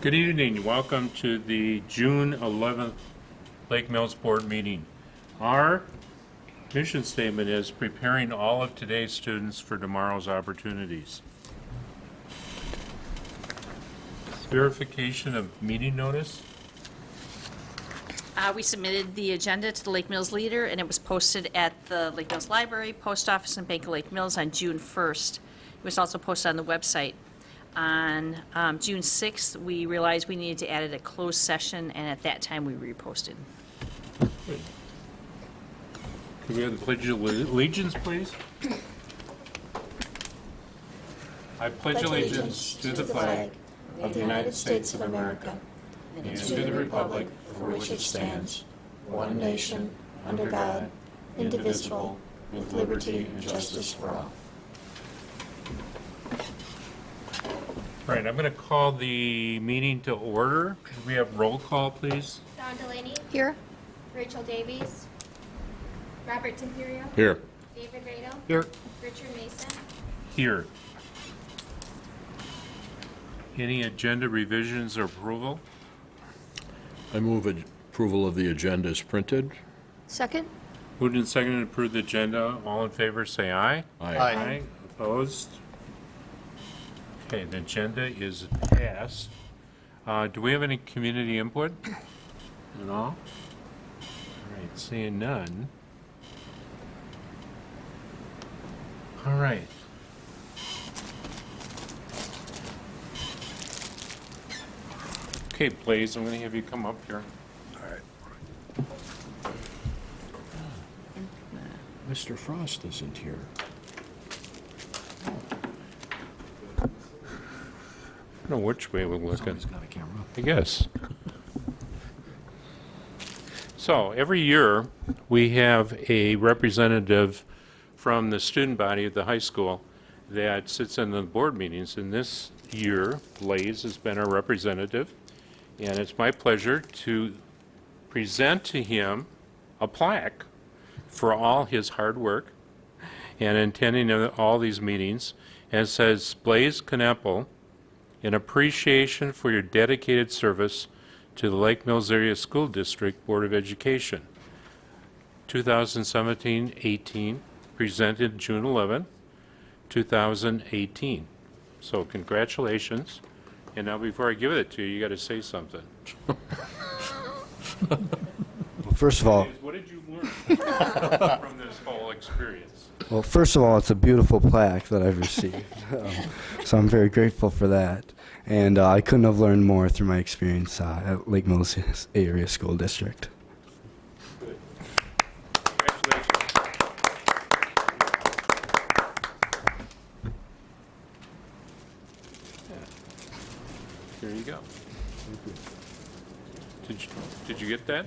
Good evening. Welcome to the June 11th Lake Mills Board meeting. Our mission statement is preparing all of today's students for tomorrow's opportunities. Verification of meeting notice. We submitted the agenda to the Lake Mills Leader, and it was posted at the Lake Mills Library, Post Office, and Bank of Lake Mills on June 1st. It was also posted on the website. On June 6th, we realized we needed to add it a closed session, and at that time, we reposted. Good. Could we have the Pledge of Allegiance, please? I pledge allegiance to the flag of the United States of America and to the republic for which it stands, one nation, under God, indivisible, with liberty and justice for all. All right, I'm going to call the meeting to order. Could we have roll call, please? Don Delaney. Here. Rachel Davies. Robert Temperio. Here. David Radel. Here. Richard Mason. Here. Any agenda revisions or approval? I move approval of the agenda as printed. Second? Moved and seconded to approve the agenda. All in favor, say aye. Aye. Opposed? Okay, the agenda is passed. Do we have any community input at all? All right, seeing none. All right. Okay, Blaze, I'm going to have you come up here. Mr. Frost isn't here. I don't know which way we're looking. He's got a camera. I guess. So every year, we have a representative from the student body of the high school that sits in the board meetings. And this year, Blaze has been our representative. And it's my pleasure to present to him a plaque for all his hard work and attending all these meetings. And it says, Blaze Knappel, in appreciation for your dedicated service to the Lake Mills Area School District Board of Education. 2017-18, presented June 11, 2018. So congratulations. And now before I give it to you, you got to say something. Well, first of all, What did you learn from this whole experience? it's a beautiful plaque that I've received. So I'm very grateful for that. And I couldn't have learned more through my experience at Lake Mills Area School District. Good. Congratulations. Here you go. Did you get that?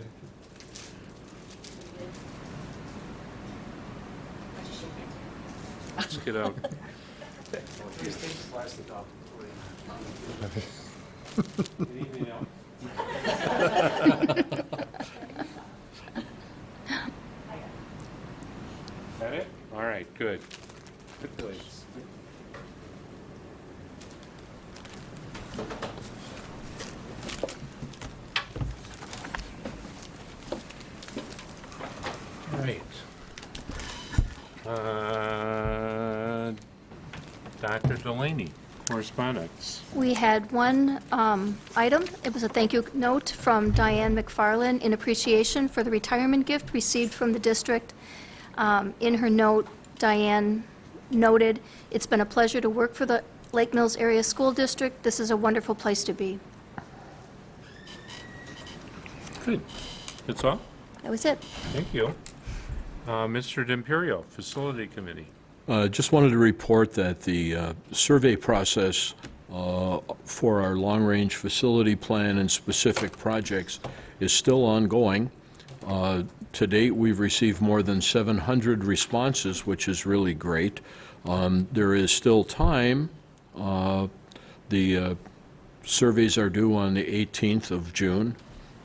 Let's get out. Anything else? That it? All right, good. Good place. All right. Dr. Delaney, correspondence. We had one item. It was a thank you note from Diane McFarland in appreciation for the retirement gift received from the district. In her note, Diane noted, "It's been a pleasure to work for the Lake Mills Area School District. This is a wonderful place to be." Good. That's all? That was it. Thank you. Mr. D'Imperio, Facility Committee. Just wanted to report that the survey process for our long-range facility plan and specific projects is still ongoing. To date, we've received more than 700 responses, which is really great. There is still time. The surveys are due on the 18th of June,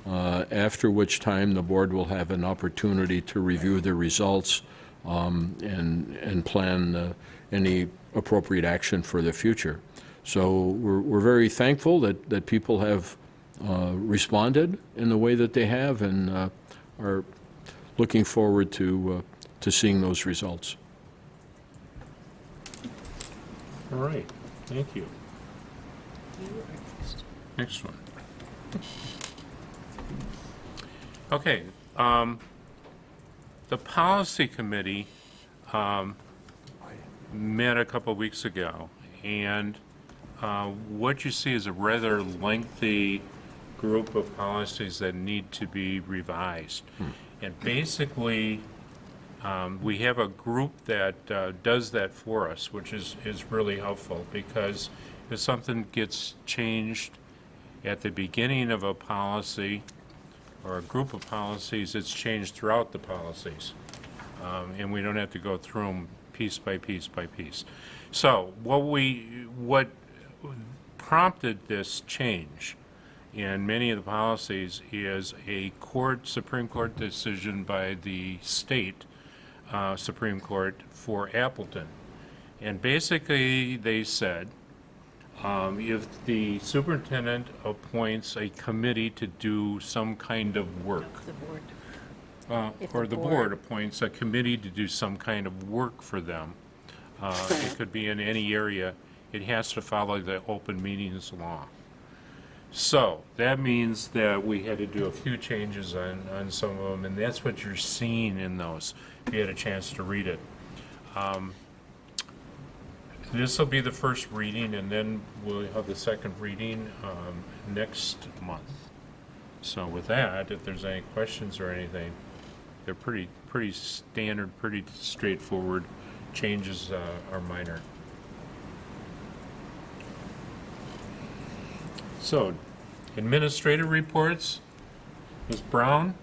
after which time the board will have an opportunity to review the results and plan any appropriate action for the future. So we're very thankful that people have responded in the way that they have and are looking forward to seeing those results. All right, thank you. Next one. Okay, the policy committee met a couple weeks ago, and what you see is a rather lengthy group of policies that need to be revised. And basically, we have a group that does that for us, which is really helpful, because if something gets changed at the beginning of a policy or a group of policies, it's changed throughout the policies. And we don't have to go through them piece by piece by piece. So what prompted this change in many of the policies is a Supreme Court decision by the state Supreme Court for Appleton. And basically they said, if the superintendent appoints a committee to do some kind of work, or the board appoints a committee to do some kind of work for them, it could be in any area, it has to follow the open meetings law. So that means that we had to do a few changes on some of them, and that's what you're seeing in those, if you had a chance to read it. This will be the first reading, and then we'll have the second reading next month. So with that, if there's any questions or anything, they're pretty standard, pretty straightforward. Changes are minor. So, administrative reports. Ms. Brown?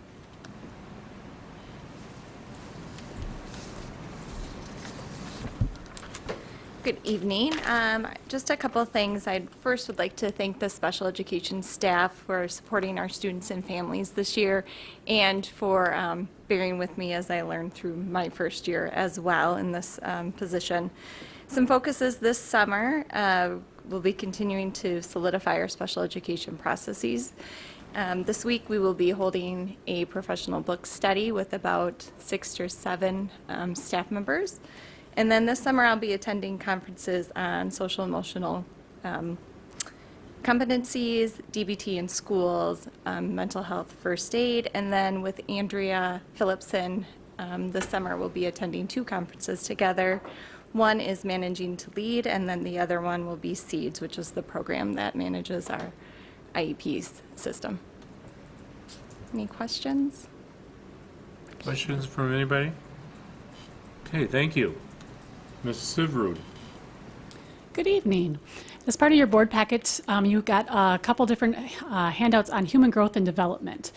Good evening. Just a couple of things. I first would like to thank the special education staff for supporting our students and families this year, and for bearing with me as I learned through my first year as well in this position. Some focuses this summer. We'll be continuing to solidify our special education processes. This week we will be holding a professional book study with about 6 or 7 staff members. And then this summer I'll be attending conferences on social emotional competencies, DBT in schools, mental health first aid, and then with Andrea Phillipson this summer we'll be attending 2 conferences together. One is Managing to Lead, and then the other one will be SEEDS, which is the program that manages our IEPs system. Any questions? Questions from anybody? Okay, thank you. Ms. Sivrud. Good evening. As part of your board packet, you got a couple different handouts on human growth and development.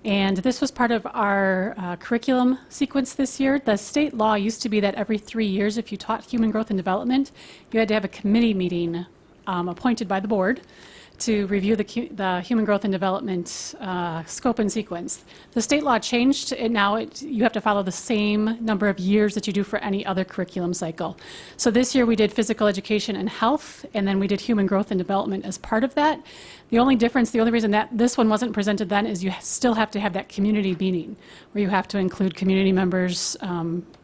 And this was part of our curriculum sequence this year. The state law used to be that every 3 years, if you taught human growth and development, you had to have a committee meeting appointed by the board to review the human growth and development scope and sequence. The state law changed, and now you have to follow the same number of years that you do for any other curriculum cycle. So this year we did physical education and health, and then we did human growth and development as part of that. The only difference, the only reason that this one wasn't presented then is you still have to have that community meeting, where you have to include community members,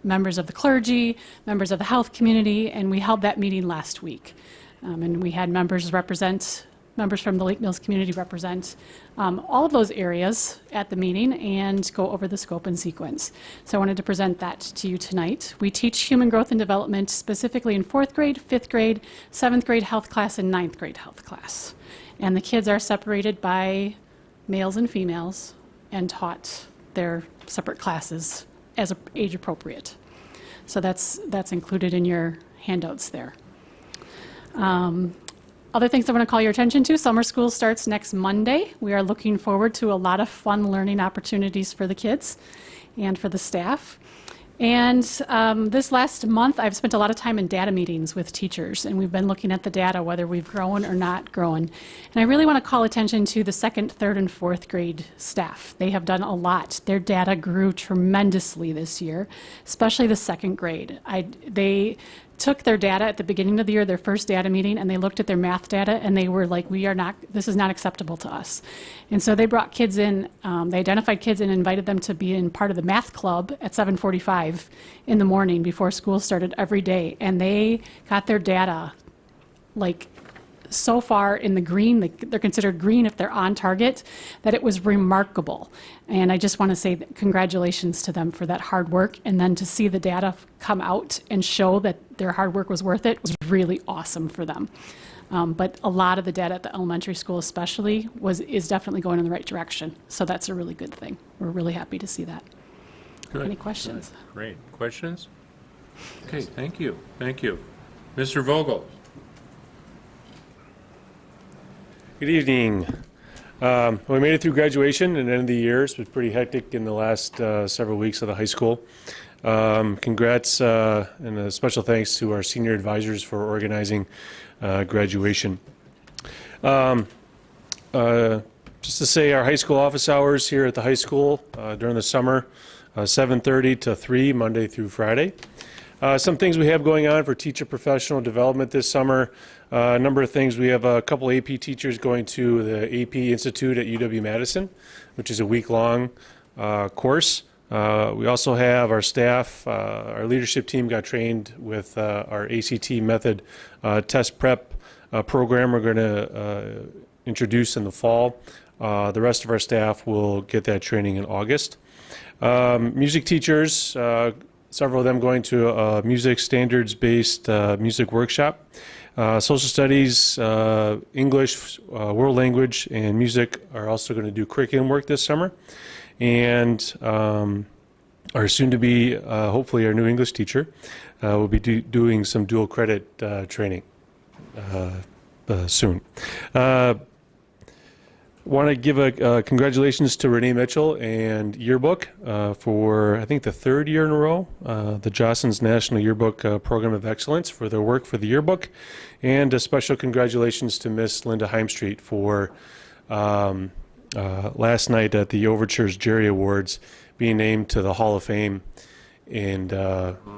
members of the clergy, members of the health community, and we held that meeting last week. And we had members from the Lake Mills community represent all of those areas at the meeting and go over the scope and sequence. So I wanted to present that to you tonight. We teach human growth and development specifically in 4th grade, 5th grade, 7th grade health class, and 9th grade health class. And the kids are separated by males and females and taught their separate classes as age appropriate. So that's included in your handouts there. Other things I want to call your attention to: summer school starts next Monday. We are looking forward to a lot of fun learning opportunities for the kids and for the staff. And this last month, I've spent a lot of time in data meetings with teachers, and we've been looking at the data, whether we've grown or not grown. And I really want to call attention to the 2nd, 3rd, and 4th grade staff. They have done a lot. Their data grew tremendously this year, especially the 2nd grade. took their data at the beginning of the year, their first data meeting, and they looked at their math data, and they were like, this is not acceptable to us. And so they brought kids in, they identified kids and invited them to be in part of the math club at 7:45 in the morning before school started every day. And they got their data like so far in the green, they're considered green if they're on target, that it was remarkable. And I just want to say congratulations to them for that hard work. And then to see the data come out and show that their hard work was worth it was really awesome for them. But a lot of the data at the elementary school especially is definitely going in the right direction. So that's a really good thing. We're really happy to see that. Good. Any questions? Good. Great. Questions? Okay, thank you. Thank you. Mr. Vogel. Good evening. We made it through graduation and end of the year. It was pretty hectic in the last several weeks of the high school. Congrats and a special thanks to our senior advisors for organizing graduation. Just to say, our high school office hours here at the high school during the summer, 7:30 to 3, Monday through Friday. Some things we have going on for teacher professional development this summer. A number of things. We have a couple AP teachers going to the AP Institute at UW-Madison, which is a week-long course. We also have our staff, our leadership team got trained with our ACT method test prep program we're going to introduce in the fall. The rest of our staff will get that training in August. Music teachers, several of them going to a music standards-based music workshop. Social studies, English, world language, and music are also going to do curriculum work this summer. And our soon-to-be, hopefully our new English teacher, will be doing some dual credit training soon. Want to give a congratulations to Renee Mitchell and Yearbook for, I think, the third year in a row, the Jostens National Yearbook Program of Excellence for their work for the yearbook. And a special congratulations to Miss Linda Heimstreet for last night at the Overture's Jerry Awards being named to the Hall of Fame and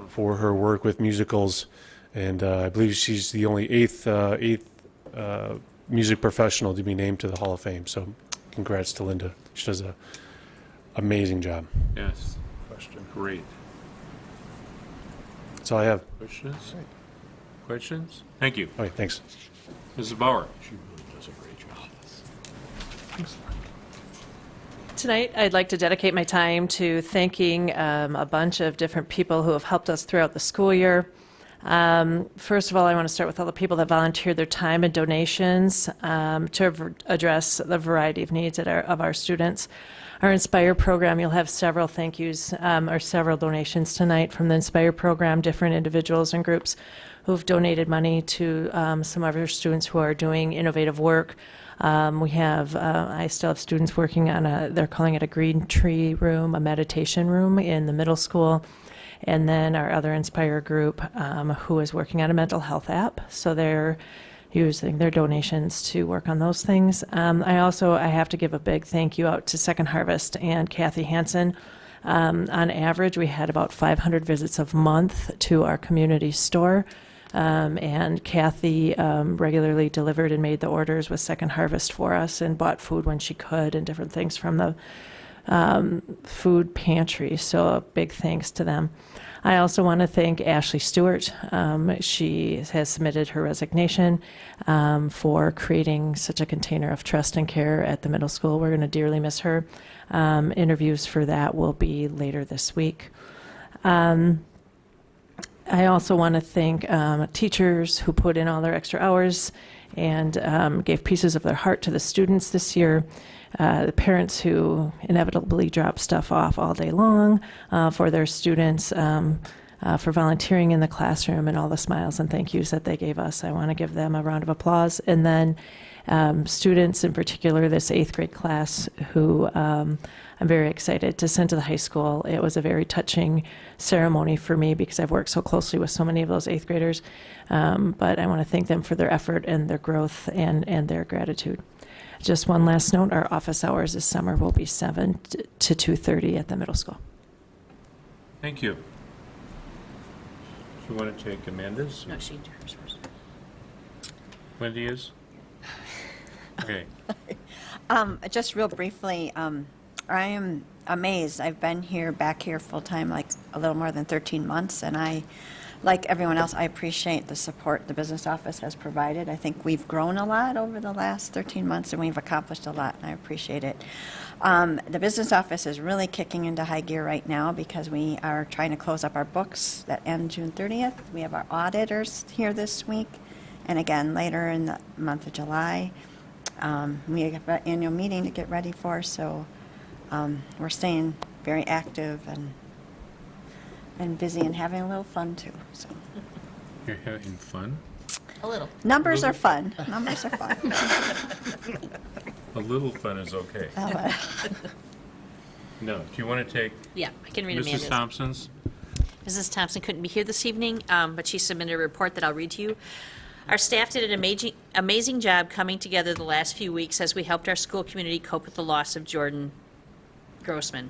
for her work with musicals. And I believe she's the only eighth music professional to be named to the Hall of Fame. So congrats to Linda. She does an amazing job. Yes. Question. Great. That's all I have. Questions? Questions? Thank you. All right, thanks. Mrs. Bauer. She really does a great job. Tonight, I'd like to dedicate my time to thanking a bunch of different people who have helped us throughout the school year. First of all, I want to start with all the people that volunteered their time and donations to address the variety of needs of our students. Our Inspire program, you'll have several thank yous or several donations tonight from the Inspire program, different individuals and groups who've donated money to some of our students who are doing innovative work. I still have students working on they're calling it a green tree room, a meditation room in the middle school. And then our other Inspire group who is working on a mental health app. So they're using their donations to work on those things. I have to give a big thank you out to Second Harvest and Kathy Hansen. On average, we had about 500 visits a month to our community store. And Kathy regularly delivered and made the orders with Second Harvest for us and bought food when she could and different things from the food pantry. So a big thanks to them. I also want to thank Ashley Stewart. She has submitted her resignation for creating such a container of trust and care at the middle school. We're going to dearly miss her. Interviews for that will be later this week. I also want to thank teachers who put in all their extra hours and gave pieces of their heart to the students this year. The parents who inevitably drop stuff off all day long for their students, for volunteering in the classroom and all the smiles and thank yous that they gave us. I want to give them a round of applause. And then students, in particular, this 8th grade class who I'm very excited to send to the high school. It was a very touching ceremony for me because I've worked so closely with so many of those 8th graders. But I want to thank them for their effort and their growth and their gratitude. Just one last note, our office hours this summer will be 7 to 2:30 at the middle school. Thank you. you want to take Amanda's? No, she can do hers first. Wendy is? Okay. Just real briefly, I am amazed. I've been back here full-time, like a little more than 13 months, and like everyone else, I appreciate the support the business office has provided. I think we've grown a lot over the last 13 months, and we've accomplished a lot, and I appreciate it. The business office is really kicking into high gear right now because we are trying to close up our books that end June 30th. We have our auditors here this week, and again, later in the month of July. We have an annual meeting to get ready for, so we're staying very active and busy and having a little fun too. So You're having fun? A little. numbers are fun. Numbers are fun. A little fun is okay. No, do you want to take Yeah, I can read Mrs. Amanda's. Thompson's? Mrs. Thompson couldn't be here this evening, but she submitted a report that I'll read to you. Our staff did an amazing job coming together the last few weeks as we helped our school community cope with the loss of Jordan Grossman.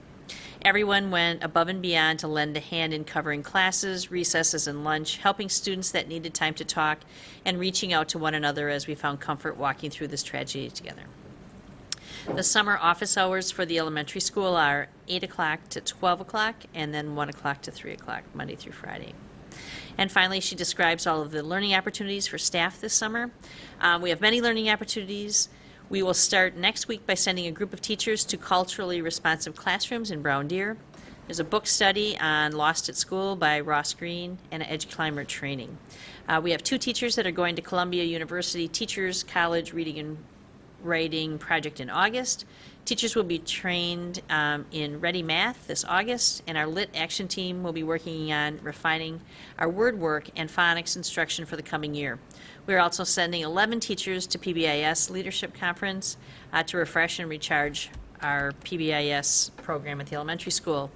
Everyone went above and beyond to lend a hand in covering classes, recesses, and lunch, helping students that needed time to talk, and reaching out to one another as we found comfort walking through this tragedy together. The summer office hours for the elementary school are 8 o'clock to 12 o'clock, and then 1 o'clock to 3 o'clock, Monday through Friday. And finally, she describes all of the learning opportunities for staff this summer. We have many learning opportunities. We will start next week by sending a group of teachers to culturally responsive classrooms in Brown Deer. There's a book study on Lost at School by Ross Green and Edge Climber training. We have 2 teachers that are going to Columbia University Teachers College Reading and Writing Project in August. Teachers will be trained in Ready Math this August, and our Lit Action Team will be working on refining our word work and phonics instruction for the coming year. We are also sending 11 teachers to Pbis Leadership Conference to refresh and recharge our Pbis program at the elementary school.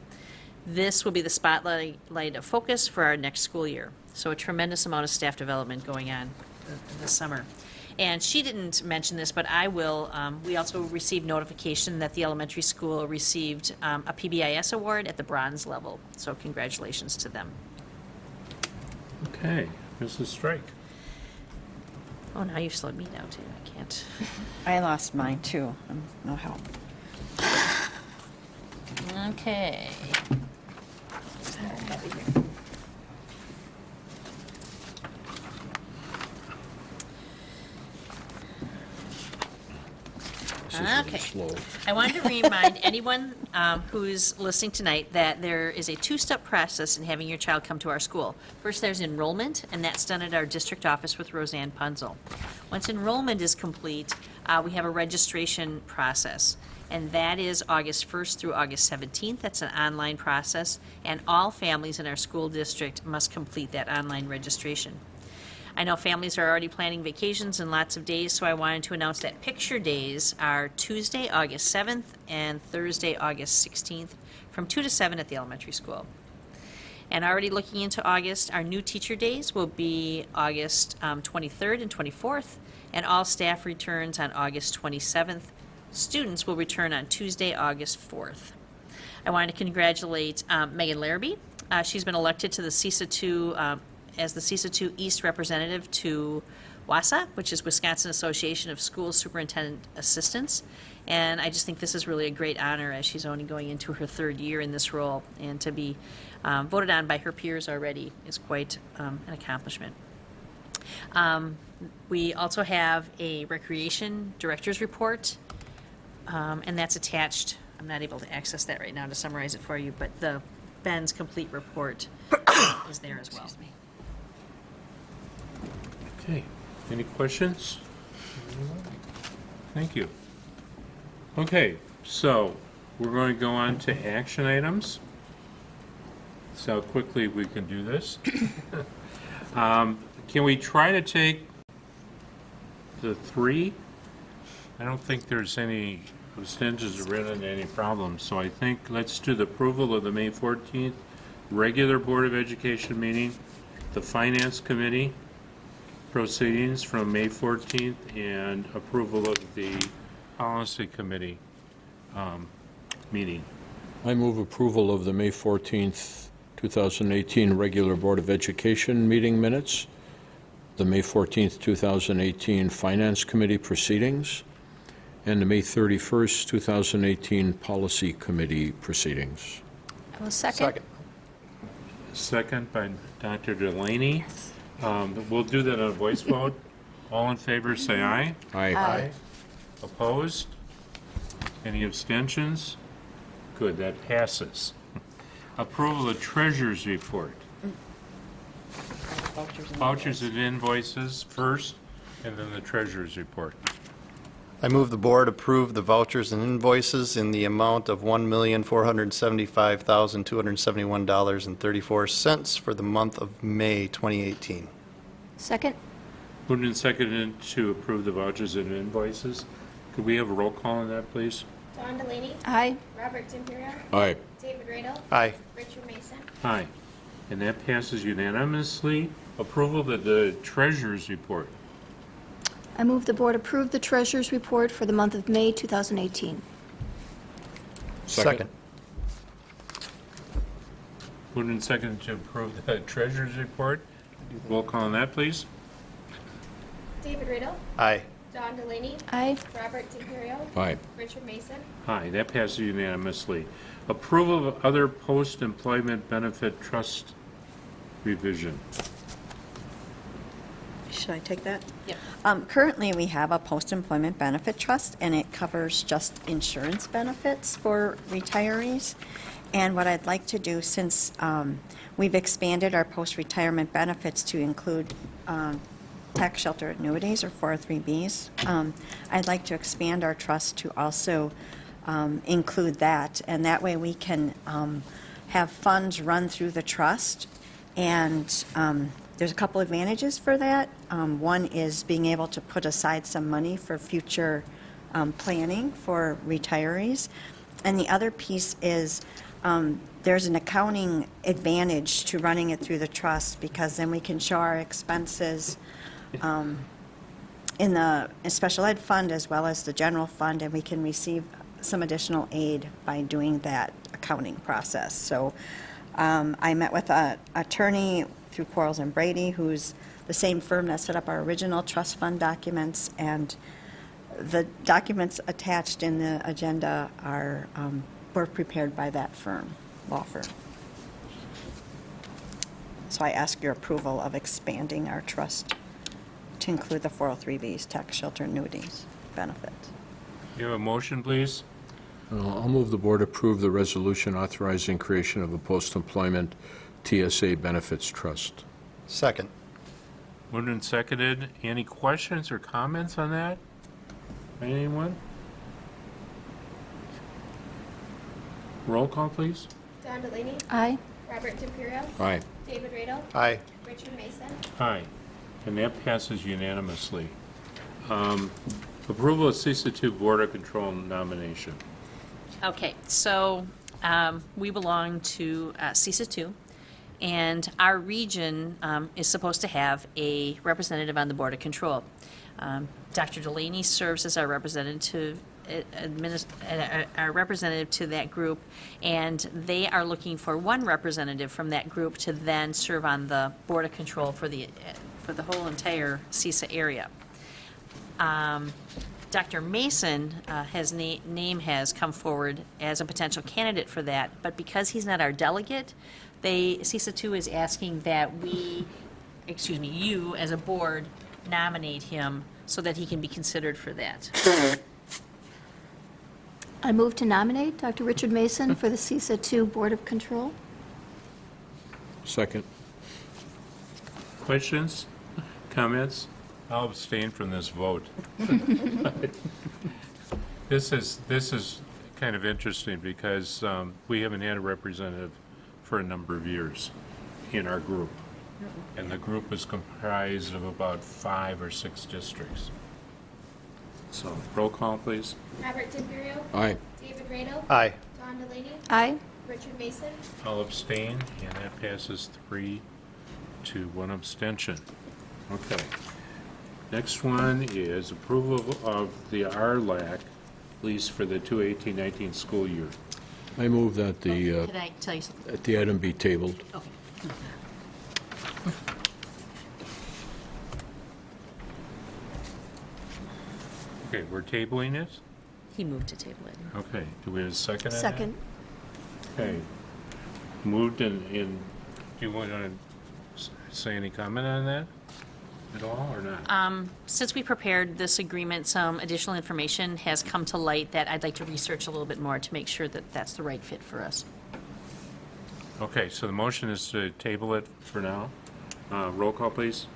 This will be the spotlight of focus for our next school year. So a tremendous amount of staff development going on this summer. And she didn't mention this, but I will. We also received notification that the elementary school received a Pbis Award at the bronze level. So congratulations to them. Okay, Mrs. Strike. Oh, now you've slowed me down too. I can't. I lost mine too. No help. Okay. This is a little Okay. slow. I wanted to remind anyone who's listening tonight that there is a 2-step process in having your child come to our school. First, there's enrollment, and that's done at our district office with Roseanne Punzel. Once enrollment is complete, we have a registration process, and that is August 1st through August 17th. That's an online process, and all families in our school district must complete that online registration. I know families are already planning vacations in lots of days, so I wanted to announce that picture days are Tuesday, August 7th, and Thursday, August 16th, from 2 to 7 at the elementary school. And already looking into August, our new teacher days will be August 23rd and 24th, and all staff returns on August 27th. Students will return on Tuesday, August 4th. I wanted to congratulate Megan Larrabee. She's been elected to the CISA 2 as the CISA 2 East representative to WASA, which is Wisconsin Association of School Superintendent Assistants. And I just think this is really a great honor as she's only going into her 3rd year in this role. And to be voted on by her peers already is quite an accomplishment. We also have a recreation director's report, and that's attached. I'm not able to access that right now to summarize it for you, but the Ben's complete report is there as well. Okay, any questions? Thank you. Okay, so we're going to go on to action items. See how quickly we can do this. Can we try to take the 3? I don't think there's any abstentions or really any problems, so I think let's do the approval of the May 14th regular Board of Education meeting, the Finance Committee proceedings from May 14th, and approval of the Policy Committee meeting. I move approval of the May 14th 2018 regular Board of Education meeting minutes, the May 14th, 2018 Finance Committee proceedings, and the May 31st, 2018 Policy Committee proceedings. I will second. Second by Dr. Delaney. We'll do that on a voice vote. All in favor, say aye. Aye. Opposed? Any abstentions? Good, that passes. Approval of Treasurer's Report. Vouchers and invoices first, and then the Treasurer's Report. I move the board approve the vouchers and invoices in the amount of $1,475,271.34 for the month of May 2018. Second. Moved and seconded to approve the vouchers and invoices. Could we have a roll call on that, please? Dawn Delaney. Aye. Robert Timperio. Aye. David Radel. Aye. Richard Mason. Aye. And that passes unanimously. Approval of the Treasurer's Report. I move the board approve the treasurer's report for the month of May 2018. Second. Moved and seconded to approve the Treasurer's Report. Roll call on that, please. David Radel. Aye. Dawn Delaney. Aye. Robert Timperio. Aye. Richard Mason. Aye, that passes unanimously. Approval of other post-employment benefit trust revision. Should I take that? Yep. Currently, we have a post-employment benefit trust, and it covers just insurance benefits for retirees. And what I'd like to do, since we've expanded our post-retirement benefits to include tax shelter annuities or 403Bs, I'd like to expand our trust to also include that. And that way we can have funds run through the trust. And there's a couple advantages for that. One is being able to put aside some money for future planning for retirees. And the other piece is there's an accounting advantage to running it through the trust, because then we can show our expenses in the special ed fund as well as the general fund, and we can receive some additional aid by doing that accounting process. So I met with an attorney through Quarles and Brady, who's the same firm that set up our original trust fund documents, and the documents attached in the agenda were prepared by that firm, law firm. So I ask your approval of expanding our trust to include the 403Bs, tax shelter annuities benefits. You have a motion, please? I'll move the board approve the resolution authorizing creation of a post-employment TSA benefits trust. Second. Moved and seconded. Any questions or comments on that? Anyone? Roll call, please. Dawn Delaney. Aye. Robert Timperio. Aye. David Radel. Aye. Richard Mason. Aye. And that passes unanimously. Approval of CISA 2 Board of Control nomination. Okay, so we belong to CISA 2, and our region is supposed to have a representative on the Board of Control. Dr. Delaney serves as our representative to that group, and they are looking for one representative from that group to then serve on the Board of Control for the whole entire CISA area. Dr. Mason, his name has come forward as a potential candidate for that, but because he's not our delegate, CISA 2 is asking that you as a board nominate him so that he can be considered for that. I move to nominate Dr. Richard Mason for the CISA 2 Board of Control. Second. Questions? Comments? I'll abstain from this vote. This is kind of interesting because we haven't had a representative for a number of years in our group. And the group is comprised of about 5 or 6 districts. So, roll call, please. Robert Timperio. Aye. David Radel. Aye. Dawn Delaney. Aye. Richard Mason. I'll abstain, and that passes 3 to 1 abstention. Okay. Next one is approval of the RLAC lease for the 2018-19 school year. I move that the, Can I tell you something? that the item be tabled. Okay. Okay, we're tabling it? He moved to table it. Okay, do we have a second on that? Second. Okay. Moved do you want to say any comment on that at all, or not? Since we prepared this agreement, some additional information has come to light that I'd like to research a little bit more to make sure that that's the right fit for us. Okay, so the motion is to table it for now. Roll call, please.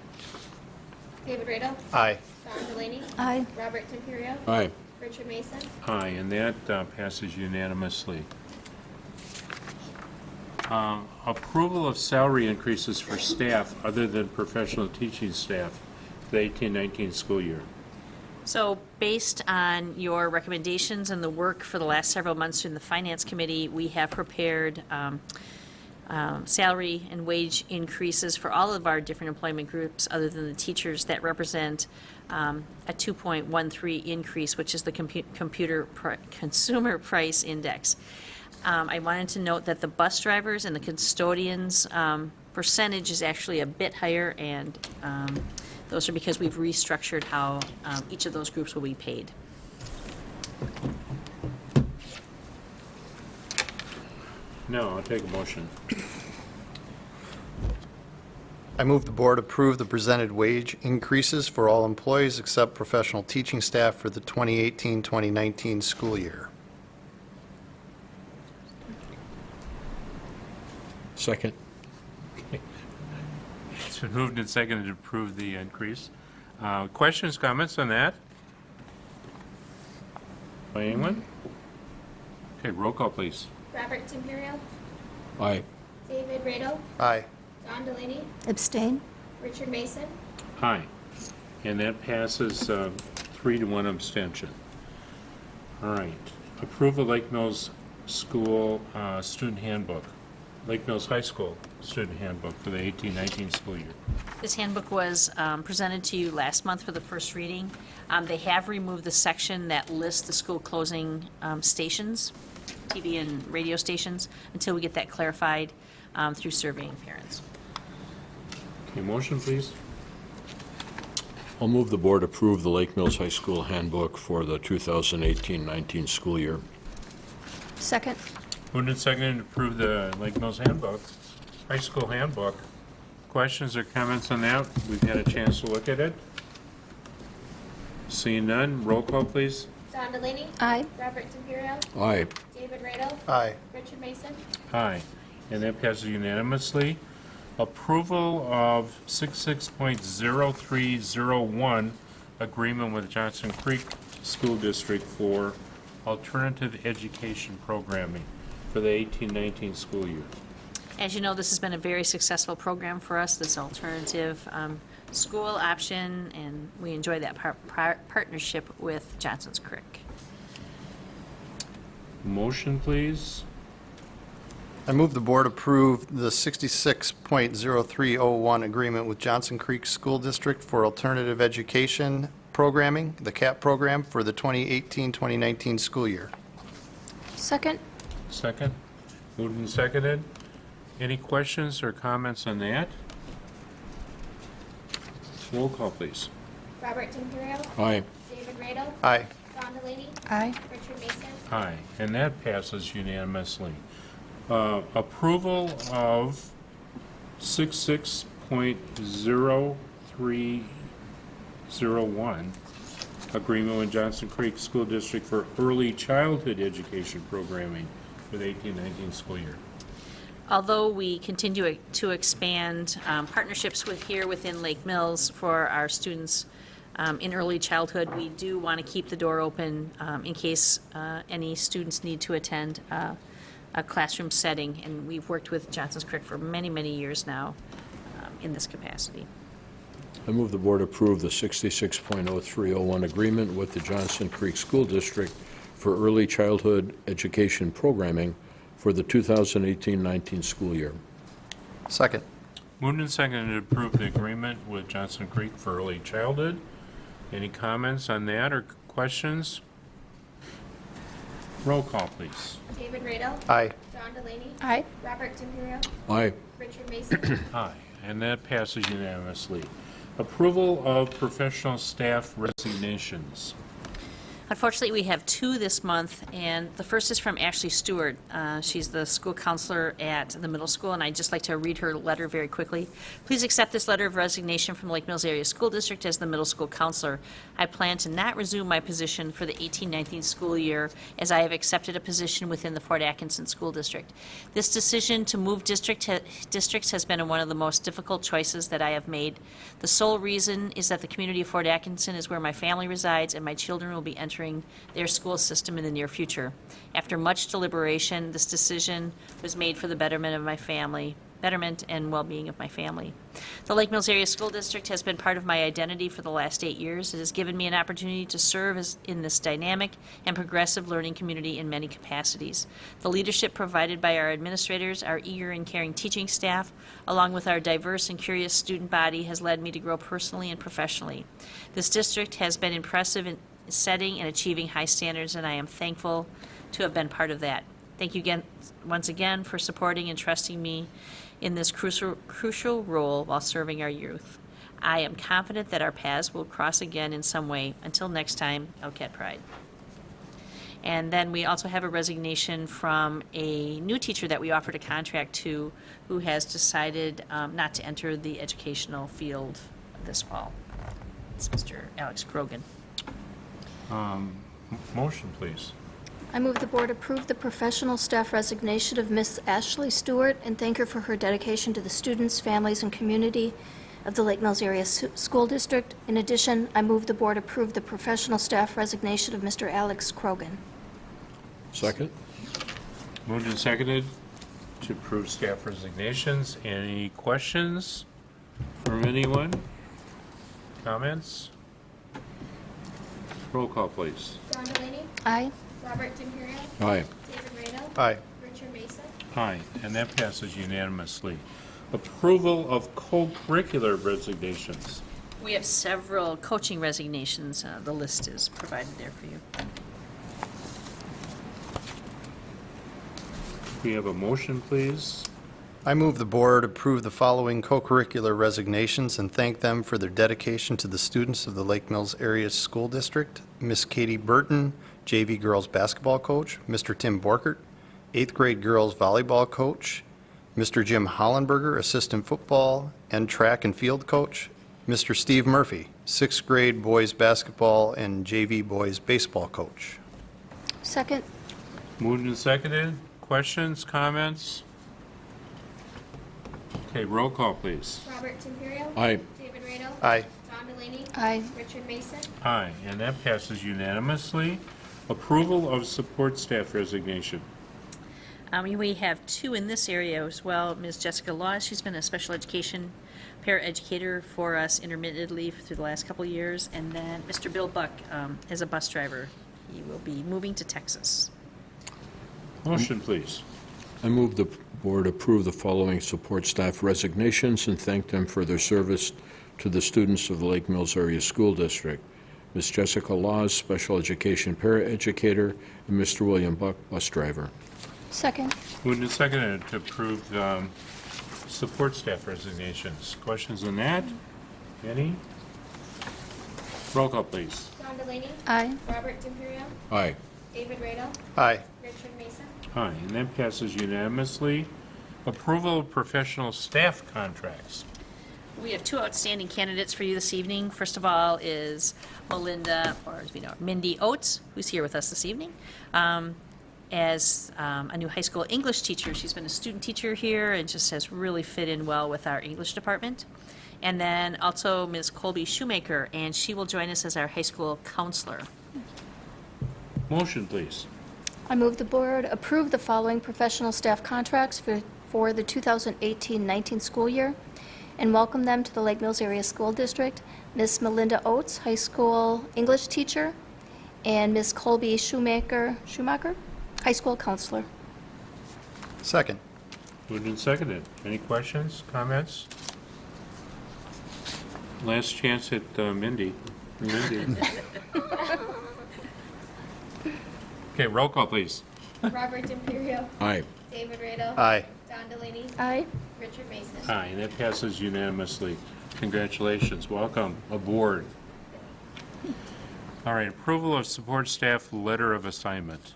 David Rado, Aye. Don Delaney, Aye. Robert Timperio, Aye. Richard Mason, Aye, and that passes unanimously. Approval of salary increases for staff other than professional teaching staff for the 18-19 school year. So based on your recommendations and the work for the last several months in the Finance Committee, we have prepared salary and wage increases for all of our different employment groups other than the teachers that represent a 2.13 increase, which is the Consumer Price Index. I wanted to note that the bus drivers and the custodians percentage is actually a bit higher, and those are because we've restructured how each of those groups will be paid. No, I'll take a motion. I move the board approve the presented wage increases for all employees except professional teaching staff for the 2018-2019 school year. Second. It's been moved and seconded to approve the increase. Questions, comments on that? By anyone? Okay, roll call, please. Robert Timperio, Aye. David Rado, Aye. Don Delaney, Abstain? Richard Mason, Aye. And that passes 3 to 1 abstention. All right. Approve of Lake Mills School Student Handbook. Lake Mills High School Student Handbook for the 18-19 school year. This handbook was presented to you last month for the first reading. They have removed the section that lists the school closing stations, TV and radio stations, until we get that clarified through surveying parents. Okay, motion, please. I'll move the board approve the Lake Mills High School handbook for the 2018-19 school year. Second. Moved and seconded to approve the Lake Mills handbook, high school handbook. Questions or comments on that? We've had a chance to look at it. Seeing none, roll call, please. Don Delaney, Aye. Robert Timperio, Aye. David Rado, Aye. Richard Mason, Aye. And that passes unanimously. Approval of 66.0301, agreement with Johnson Creek School District for alternative education programming for the 18-19 school year. As you know, this has been a very successful program for us, this alternative school option, and we enjoy that partnership with Johnson's Creek. Motion, please. I move the board approve the 66.0301 agreement with Johnson Creek School District for alternative education programming, the CAP program, for the 2018-2019 school year. Second. Second. Moved and seconded. Any questions or comments on that? Roll call, please. Robert Timperio, Aye. David Rado, Aye. Don Delaney, Aye. Richard Mason, Aye, and that passes unanimously. Approval of 66.0301, agreement with Johnson Creek School District for early childhood education programming for the 18-19 school year. Although we continue to expand partnerships within Lake Mills for our students in early childhood, we do want to keep the door open in case any students need to attend a classroom setting, and we've worked with Johnson's Creek for many, many years now in this capacity. I move the board approve the 66.0301 agreement with the Johnson Creek School District for early childhood education programming for the 2018-19 school year. Second. Moved and seconded to approve the agreement with Johnson Creek for early childhood. Any comments on that or questions? Roll call, please. David Radel. Aye. John Delaney. Aye. Robert Timperio. Aye. Richard Mason. Aye, and that passes unanimously. Approval of professional staff resignations. Unfortunately, we have two this month, and the first is from Ashley Stewart. She's the school counselor at the middle school, and I'd just like to read her letter very quickly. Please accept this letter of resignation from Lake Mills Area School District as the middle school counselor. I plan to not resume my position for the 18-19 school year, as I have accepted a position within the Fort Atkinson School District. This decision to move districts has been one of the most difficult choices that I have made. The sole reason is that the community of Fort Atkinson is where my family resides, and my children will be entering their school system in the near future. After much deliberation, this decision was made for the betterment and well-being of my family. The Lake Mills Area School District has been part of my identity for the last 8 years. It has given me an opportunity to serve in this dynamic and progressive learning community in many capacities. The leadership provided by our administrators, our eager and caring teaching staff, along with our diverse and curious student body, has led me to grow personally and professionally. This district has been impressive in setting and achieving high standards, and I am thankful to have been part of that. Thank you again, once again, for supporting and trusting me in this crucial role while serving our youth. I am confident that our paths will cross again in some way. Until next time, Elcat Pride. And then we also have a resignation from a new teacher that we offered a contract to, who has decided not to enter the educational field this fall. It's Mr. Alex Krogan. Motion, please. I move the board approve the professional staff resignation of Miss Ashley Stewart and thank her for her dedication to the students, families, and community of the Lake Mills Area School District. In addition, I move the board approve the professional staff resignation of Mr. Alex Krogan. Second? Moved and seconded to approve staff resignations. Any questions from anyone? Comments? Roll call, please. John Delaney. Aye. Robert Timperio. Aye. David Radel. Aye. Richard Mason. Aye, and that passes unanimously. Approval of co-curricular resignations. We have several coaching resignations. The list is provided there for you. We have a motion, please. I move the board approve the following co-curricular resignations and thank them for their dedication to the students of the Lake Mills Area School District. Miss Katie Burton, JV girls basketball coach. Mr. Tim Borkert, 8th grade girls volleyball coach. Mr. Jim Hollenberger, assistant football and track and field coach. Mr. Steve Murphy, 6th grade boys basketball and JV boys baseball coach. Second. Moved and seconded. Questions, comments? Okay, roll call, please. Robert Timperio. Aye. David Radel. Aye. John Delaney. Aye. Richard Mason. Aye, and that passes unanimously. Approval of support staff resignation. We have two in this area as well. Ms. Jessica Laws, she's been a special education paraeducator for us intermittently through the last couple of years. And then Mr. Bill Buck is a bus driver. He will be moving to Texas. Motion, please. I move the board approve the following support staff resignations and thank them for their service to the students of the Lake Mills Area School District. Ms. Jessica Laws, special education paraeducator, and Mr. William Buck, bus driver. Second. Moved and seconded to approve support staff resignations. Questions on that? Any? Roll call, please. John Delaney. Aye. Robert Timperio. Aye. David Radel. Aye. Richard Mason. Aye, and that passes unanimously. Approval of professional staff contracts. We have two outstanding candidates for you this evening. First of all is Melinda, or as we know, Mindy Oates, who's here with us this evening, as a new high school English teacher. She's been a student teacher here and just has really fit in well with our English department. And then also Ms. Colby Shoemaker, and she will join us as our high school counselor. Motion, please. I move the board approve the following professional staff contracts for the 2018-19 school year and welcome them to the Lake Mills Area School District. Miss Melinda Oates, high school English teacher, and Miss Colby Shoemaker, high school counselor. Second. Moved and seconded. Any questions, comments? Last chance at Mindy. Okay, roll call, please. Robert D'Imperio. Aye. David Radel. Aye. Don Delaney. Aye. Richard Mason. Aye, and that passes unanimously. Congratulations, welcome aboard. All right, approval of support staff letter of assignment.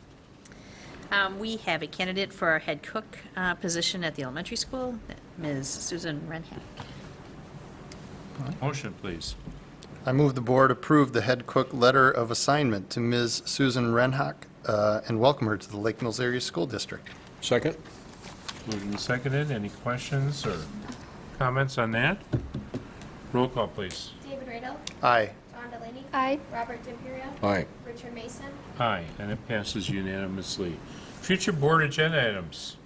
We have a candidate for our head cook position at the elementary school, Ms. Susan Renhack. Motion, please. I move the board approve the head cook letter of assignment to Ms. Susan Renhock and welcome her to the Lake Mills Area School District. Second? Moved and seconded. Any questions or comments on that? Roll call, please. David Radel. Aye. Don Delaney. Aye. Robert D'Imperio. Aye. Richard Mason. Aye, and it passes unanimously. Future board agenda items.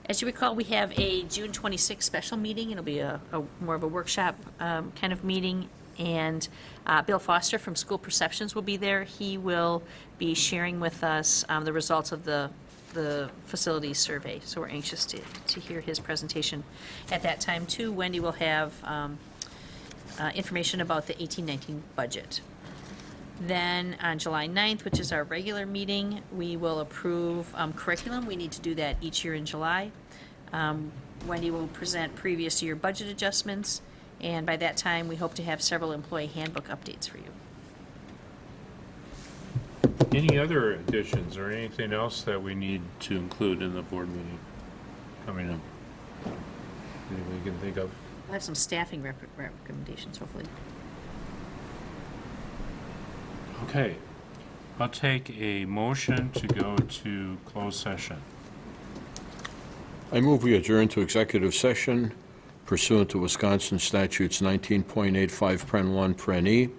As you recall, we have a June 26th special meeting. It'll be a more of a workshop kind of meeting, and Bill Foster from School Perceptions will be there. He will be sharing with us the results of the facilities survey, so we're anxious to hear his presentation. At that time, too, Wendy will have information about the 18-19 budget. Then on July 9th, which is our regular meeting, we will approve curriculum. We need to do that each year in July. Wendy will present previous year budget adjustments, and by that time, we hope to have several employee handbook updates for you. Any other additions or anything else that we need to include in the board meeting coming up? Anything we can think of? We'll have some staffing recommendations, hopefully. Okay. I'll take a motion to go to closed session. I move we adjourn to executive session pursuant to Wisconsin statutes 19.85 Pren 1 Pren E,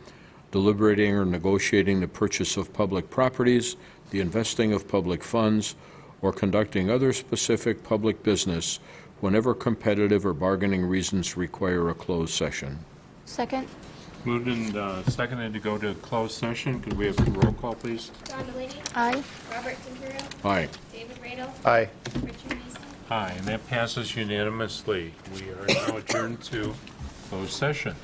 deliberating or negotiating the purchase of public properties, the investing of public funds, or conducting other specific public business whenever competitive or bargaining reasons require a closed session. Second? Moved and seconded to go to closed session. Could we have a roll call, please? Don Delaney. Aye. Robert D'Imperio. Aye. David Radel. Aye. Richard Mason. Aye, and that passes unanimously. We are now adjourned to closed session.